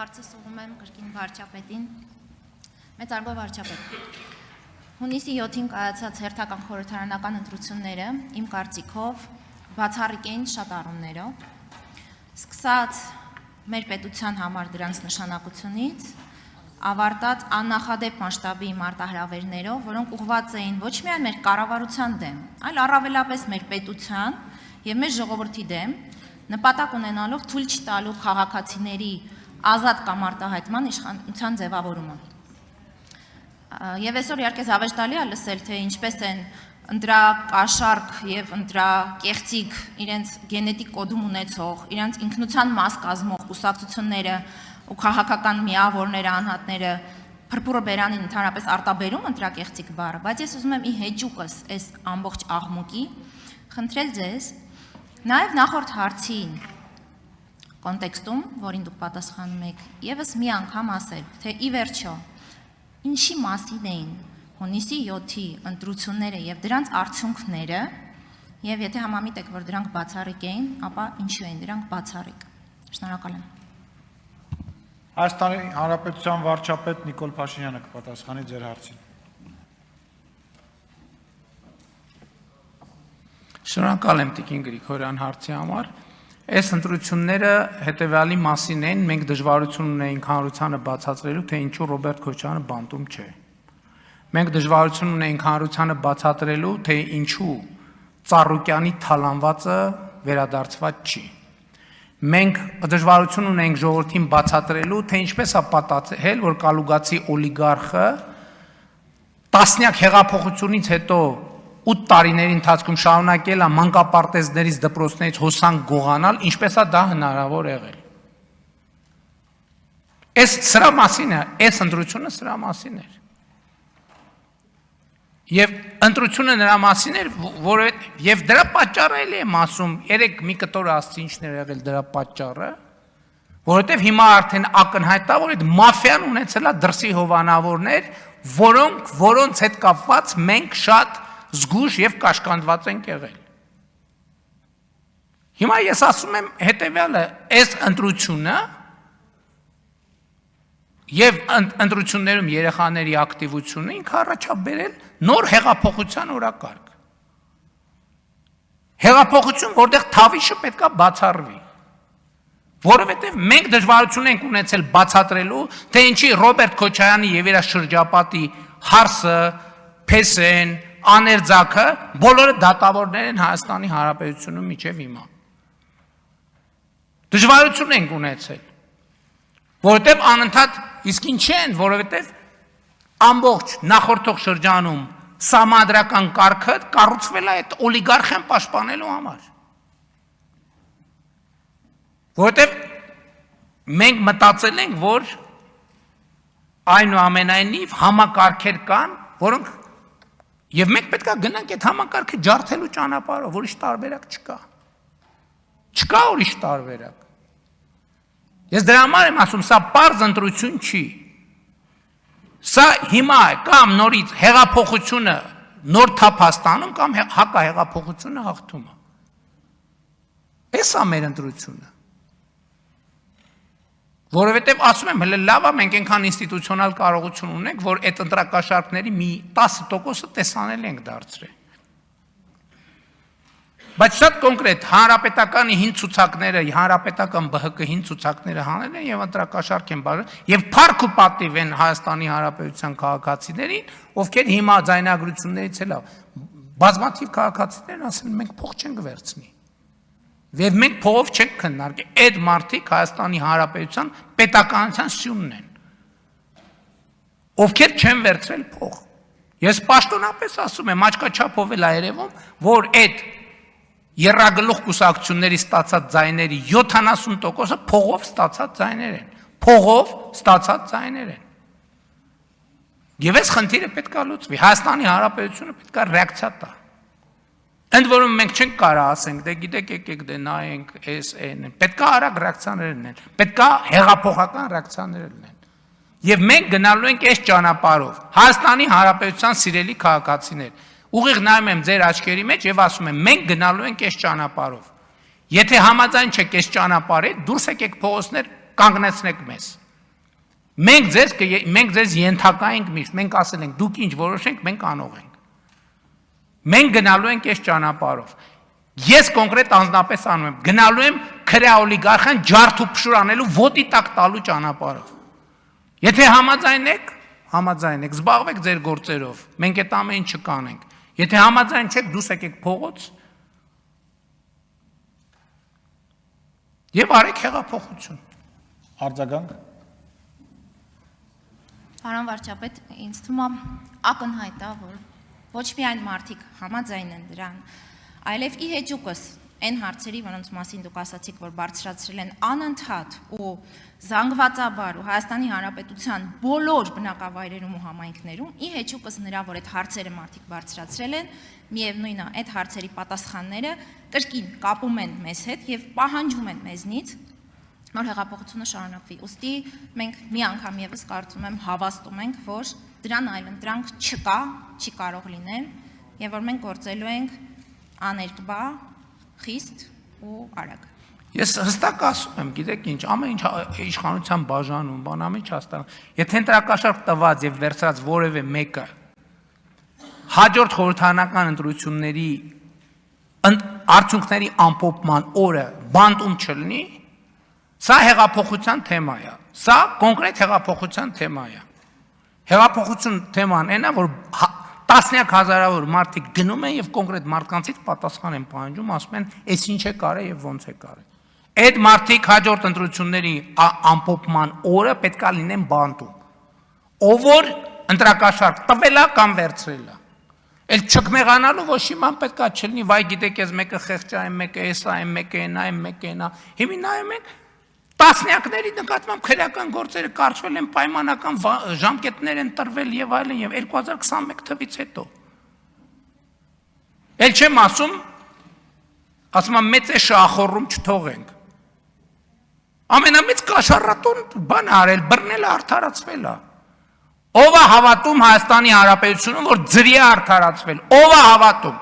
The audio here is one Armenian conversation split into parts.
Հարցը սուղում եմ կրկին վարչապետին, մեծարգո վարչապետ։ Հունիսի 7-ին կայացած հերթական խորհրդարանական ընտրությունները իմ կարծիքով բացառիկ էին շատ առումներով, սկսած մեր պետության համար դրանց նշանակությունից, ավարտած աննախադեպ մասշտաբի մարտահրավերներով, որոնք ուղղված էին ոչ միայն մեր կառավարության դեմ, այլ առավելապես մեր պետության եւ մեր ժողովրդի դեմ, նպատակ ունենալով թույլ չտալու քաղաքացիների ազատ կամ արտահայտման իշխանության ձևավորումը։ Եվ այսօր իհարկե զավեշտալի է լսել, թե ինչպես են ընտրակաշառք եւ ընտրակեղծիք իրենց գենետիկ կոդում ունեցող, իրենց ինքնության մաս կազմող կուսակցությունները ու քաղաքական միավորները, անհատները փրփուրը բերանին ընդհանրապես արտաբերում ընտրակեղծիք բառը, բայց ես ուզում եմ ի հեճուկս այս ամբողջ աղմուկի խնդրել ձեզ նաեւ նախորդ հարցին կոնտեքստում, որին դուք պատասխանում եք, եւս մի անգամ ասել, թե ի վերջո ինչի մասին էին հունիսի 7-ի ընտրությունները եւ դրանց արդյունքները, եւ եթե համամիտ եք, որ դրանք բացառիկ էին, ապա ինչու էին դրանք բացառիկ։ Շնորհակալ եմ։ Հայաստանի Հանրապետության վարչապետ Նիկոլ Փաշինյանը կպատասխանի ձեր հարցին։ Շնորհակալ եմ Տիկին Գրիգորյան հարցի համար։ Այս ընտրությունները հետևյալի մասին են, մենք դժվարություն ունեինք հանրությանը բացատրելու, թե ինչու Ռոբերտ Քոչարյանը բանտում չէ։ Մենք դժվարություն ունեինք հանրությանը բացատրելու, թե ինչու Ծառուկյանի թալանվածը վերադարձված չի։ Մենք դժվարություն ունենք ժողովրդին բացատրելու, թե ինչպես է պատահել, որ կալուգացի օլիգարխը տասնյակ հեղափոխությունից հետո 8 տարիների ընթացքում շարունակել է մանկապարտեզներից դպրոցներից հոսանք գողանալ, ինչպես է դա հնարավոր եղել։ Այս սրա մասին է, այս ընտրությունը սրա մասին էր։ Եվ ընտրությունը նրա մասին էր, եւ դրա պատճառը էլ եմ ասում, երեք մի կտոր ասցի ինչն էր եղել դրա պատճառը, որովհետեւ հիմա արդեն ակնհայտ է, որ այդ մաֆիան ունեցել է դրսի հովանավորներ, որոնց հետ կապված մենք շատ զգուշ եւ կաշկանդված ենք եղել։ Հիմա ես ասում եմ հետեւյալը, այս ընտրությունը եւ ընտրություններում երեխաների ակտիվությունը ինքը առաջաբերել նոր հեղափոխության օրակարգ։ Հեղափոխություն, որտեղ թավիշը պետքա բացառվի։ Որովհետեւ մենք դժվարություն ենք ունեցել բացատրելու, թե ինչի Ռոբերտ Քոչարյանի եւ իր շրջապատի հարսը, փեսեն, աներձակը բոլորը դատավորներ են Հայաստանի Հանրապետությունում մինչև հիմա։ Դժվարություն ենք ունեցել, որովհետև անընդհատ իսկ ինչ են, որովհետև ամբողջ նախորդող շրջանում սահմանադրական կարգը կառուցվել է այդ օլիգարխիան պաշտպանելու համար։ Որովհետև մենք մտածել ենք, որ այնուամենայնիվ համակարգեր կան, որոնք եւ մենք պետք է գնանք այդ համակարգը ջարդելու ճանապարհով, ուրիշ տարբերակ չկա։ Չկա ուրիշ տարբերակ։ Ես դրա համար եմ ասում, սա պարզ ընտրություն չի։ Սա հիմա կամ նորից հեղափոխությունը նոր թափ հաստանում կամ հակահեղափոխությունը հաղթում է։ Էս է մեր ընտրությունը։ Որովհետև ասում եմ, հələ լավ է, մենք այնքան ինստիտուցիոնալ կարողություն ունենք, որ այդ ընտրակաշառքների մի 10%-ը տեսանել ենք դարձրել։ Բայց շատ կոնկրետ հանրապետականի 5 ցուցակները, հանրապետական ԲՀԿ 5 ցուցակները հանել են եւ ընտրակաշառք են բաժանել եւ փառք ու պատիվ են Հայաստանի Հանրապետության քաղաքացիներին, ովքեր հիմա ձայնագրություններից էլ բազմաթիվ քաղաքացիներ ասել մենք փող չենք վերցնի։ Եվ մենք փողով չենք քննարկի, այդ մարդիկ Հայաստանի Հանրապետության պետականության սյունն են, ովքեր չեն վերցրել փող։ Ես պաշտոնապես ասում եմ, աչքաչափով էլ երևում, որ այդ եռագլուխ կուսակցությունների ստացած ձայների 70%-ը փողով ստացած ձայներ են, փողով ստացած ձայներ են։ Եվ այս խնդիրը պետք է լուծվի, Հայաստանի Հանրապետությունը պետք է ռեակցիա տա։ Ընդ որում մենք չենք կարող ասենք, դե գիտեք եկեք դե նայենք էս այն, պետք է արագ ռեակցիաներ լինեն, պետք է հեղափոխական ռեակցիաներ լինեն։ Եվ մենք գնալու ենք այս ճանապարհով, Հայաստանի Հանրապետության սիրելի քաղաքացիներ, ուղիղ նայում եմ ձեր աչքերի մեջ եւ ասում եմ, մենք գնալու ենք այս ճանապարհով։ Եթե համաձայն չեք այս ճանապարհի, դուրս եկեք փողոցներ, կանգնեցնեք մեզ։ Մենք ձեզ ենթակա ենք միշտ, մենք ասել ենք, դուք ինչ որոշենք, մենք անող ենք։ Մենք գնալու ենք այս ճանապարհով։ Ես կոնկրետ անձնապես անում եմ, գնալու եմ քրեա օլիգարխան ջարդ ու փշուր անելու ոտի տակ տալու ճանապարհով։ Եթե համաձայն եք, զբաղվեք ձեր գործերով, մենք այդ ամեն ինչը կանենք։ Եթե համաձայն չեք, դուս եկեք փողոց եւ արեք հեղափոխություն։ Արձագանք։ Պարոն վարչապետ, ինձ թվում է ակնհայտ է, որ ոչ միայն մարդիկ համաձայն են դրան, այլև ի հեճուկս այն հարցերի, որոնց մասին դուք ասացիք, որ բարձրացրել են անընդհատ ու զանգվածաբար ու Հայաստանի Հանրապետության բոլոր բնակավայրերում ու համայնքներում, ի հեճուկս նրա, որ այդ հարցերը մարդիկ բարձրացրել են, միևնույնն է, այդ հարցերի պատասխանները կրկին կապում են մեզ հետ եւ պահանջում են մեզնից, որ հեղափոխությունը շարունակվի։ Ուստի մենք մի անգամ եւս կարծում եմ հավաստում ենք, որ դրան այլընտրանք չկա, չի կարող լինել եւ որ մենք գործելու ենք աներկբա, խիստ ու արագ։ Ես հստակ ասում եմ, գիտեք ինչ, ամեն ինչ իշխանության բաժանում, բան ամեն ինչ հաստատում։ Եթե ընտրակաշառք տված եւ վերցրած որևէ մեկը հաջորդ խորհրդարանական ընտրությունների արդյունքների ամփոփման օրը բանտում չլինի, սա հեղափոխության թեմա է։ Սա կոնկրետ հեղափոխության թեմա է։ Հեղափոխություն թեման այնա, որ տասնյակ հազարավոր մարդիկ գնում են եւ կոնկրետ մարդկանցից պատասխան են պահանջում, ասում են, «Էս ինչ է կարել եւ ոնց է կարել»։ Այդ մարդիկ հաջորդ ընտրությունների ամփոփման օրը պետքա լինեն բանտում։ Ով որ ընտրակաշառք տվել է կամ վերցրել է։ Էլ չկմեղանալու ոչ իման պետքա չլինի, վայ գիտեք, ես մեկը խեղճ է, մեկը էսա է, մեկը այնա է, մեկը այնա։ Հիմա նայում եք տասնյակների նկատմամբ քրեական գործերը կարճվել են, պայմանական ժամկետներ են տրվել եւ այլն եւ 2021 թվից հետո։ Էլ չեմ ասում մեծ է շախորում չթողենք։ Ամենամեծ կաշառատուն բան արել, բռնել արդարացվել է։ Ով է հավատում Հայաստանի Հանրապետությունում, որ ձրի է արդարացվել։ Ով է հավատում։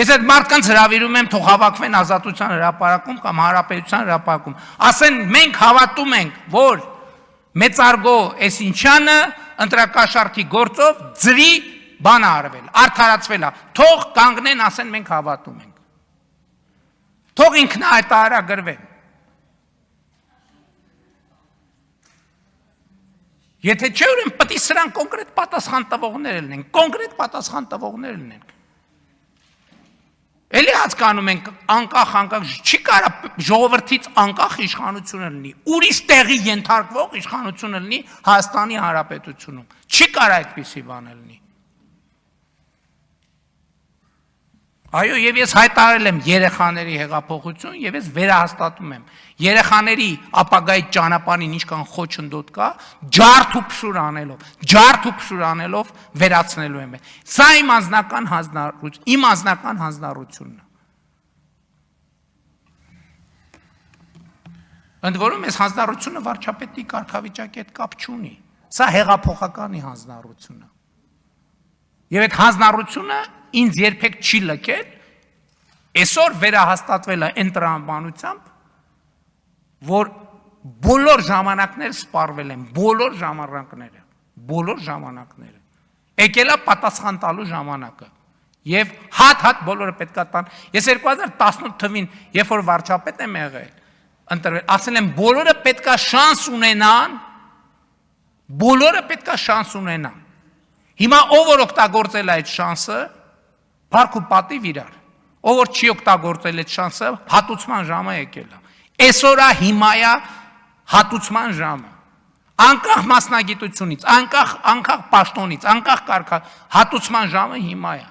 Ես այդ մարդկանց հրավիրում եմ, թող հավաքվեն Ազատության հրապարակում կամ Հանրապետության հրապարակում։ Ասեն, մենք հավատում ենք, որ մեծարգո Էսինչյանը ընտրակաշառքի գործով ձրի բան է արվել, արդարացվել է։ Թող կանգնեն, ասեն, մենք հավատում ենք։ Թող ինքնահայտարարագրվեն։ Եթե չէ, ուրեմն պետք է սրան կոնկրետ պատասխան տվողներ լինեն, կոնկրետ պատասխան տվողներ լինեն։ Էլի հասկանում ենք անկախ չի կարա ժողովրդից անկախ իշխանությունը լինի, ուրիշ տեղի ենթարկվող իշխանությունը լինի Հայաստանի Հանրապետությունում։ Չի կարա այդպիսի բան լինի։ Այո, եւ ես հայտարարել եմ երեխաների հեղափոխություն եւ ես վերահաստատում եմ։ Երեխաների ապագայի ճանապարհին ինչքան խոչընդոտ կա, ջարդ ու փշուր անելով վերացնելու եմ։ Սա իմ անձնական հանձնառությունն է։ Ընդ որում ես հանձնառությունը վարչապետի կարգավիճակի հետ կապ չունի։ Սա հեղափոխականի հանձնառություն է։ Եվ այդ հանձնառությունը ինձ երբեք չի լքել, այսօր վերահաստատվել է այն տրամաբանությամբ, որ բոլոր ժամանակները սպառվել են, բոլոր ժամանակները, եկել է պատասխան տալու ժամանակը, և հատ բոլորը պետք է տան, ես 2018 թվին, երբ որ վարչապետ եմ եղել, ասել եմ, բոլորը պետք է շանս ունենան, հիմա ով որ օգտագործել է այդ շանսը, փառք ու պատիվ իրար, ով որ չի օգտագործել այդ շանսը, հատուցման ժամը եկել է։ Այսօր հիմա է հատուցման ժամը։ Անկախ մասնագիտությունից, անկախ պաշտոնից, անկախ հատուցման ժամը հիմա է։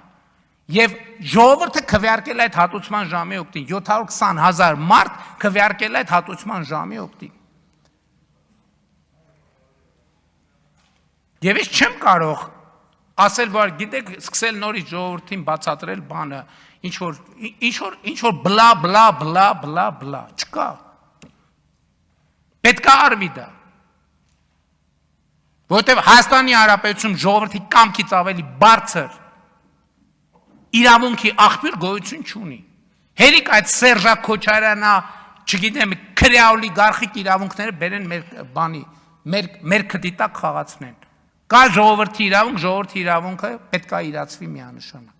Եվ ժողովուրդը քվեարկել է այդ հատուցման ժամի օգտին, 720,000 մարդ քվեարկել է այդ հատուցման ժամի օգտին։ Եվ ես չեմ կարող ասել, որ գիտեք, սկսել նորից ժողովրդին բացատրել բանը, ինչ որ բլա, չկա։ Պետք է արվի դա։ Որովհետև Հայաստանի Հանրապետությունում ժողովրդի կամքից ավելի բարձր իրավունքի աղբյուր գոյություն չունի։ Հերիք այդ Սերժա Քոչարյանա, չգիտեմ, քրեա օլիգարխիկ իրավունքները բերեն մեր բանի մեր քդի տակ խաղացնեն։ Կա ժողովրդի իրավունքը պետք է իրացվի միանշանակ։